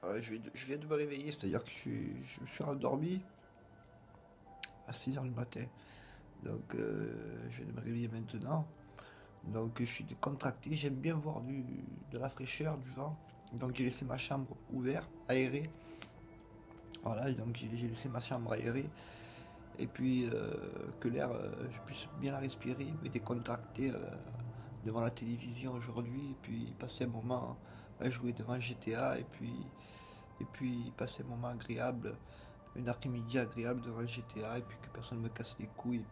Je viens de me réveiller, c'est-à-dire que je me suis endormi à 6 heures du matin. Donc, je viens de me réveiller maintenant. Donc, je suis décontracté. J'aime bien voir de la fraîcheur, du vent. Donc, j'ai laissé ma chambre ouverte, aérée. Voilà, donc j'ai laissé ma chambre aérée. Et puis, que l'air, je puisse bien la respirer, me décontracter devant la télévision aujourd'hui. Et puis, passer un moment à jouer devant GTA. Et puis passer un moment agréable, une après-midi agréable devant GTA, et puis que personne ne me casse les couilles,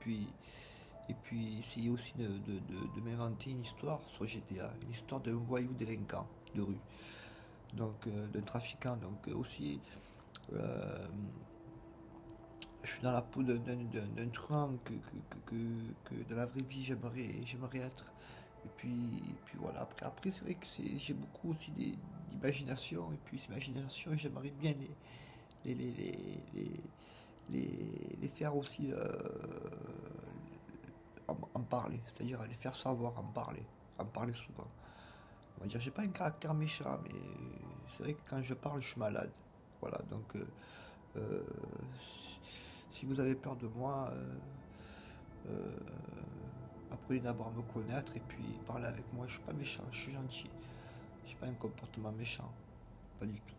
et puis essayer aussi de m'inventer une histoire sur GTA, une histoire d'un voyou délinquant de rue, donc d'un trafiquant, donc aussi euh, je suis dans la peau d'un truand que dans la vraie vie j'aimerais être. Et puis voilà, après c'est vrai que j'ai beaucoup aussi d'imagination, et puis ces imaginations j'aimerais bien les, les, les, les, les faire aussi en parler, c'est-à-dire les faire savoir, en parler souvent. On va dire, j'ai pas un caractère méchant, mais c'est vrai que quand je parle, je suis malade. Voilà, donc euh, si, si vous avez peur de moi, euh, apprenez d'abord à me connaître et puis parlez avec moi. Je suis pas méchant, je suis gentil. J'ai pas un comportement méchant, pas du tout.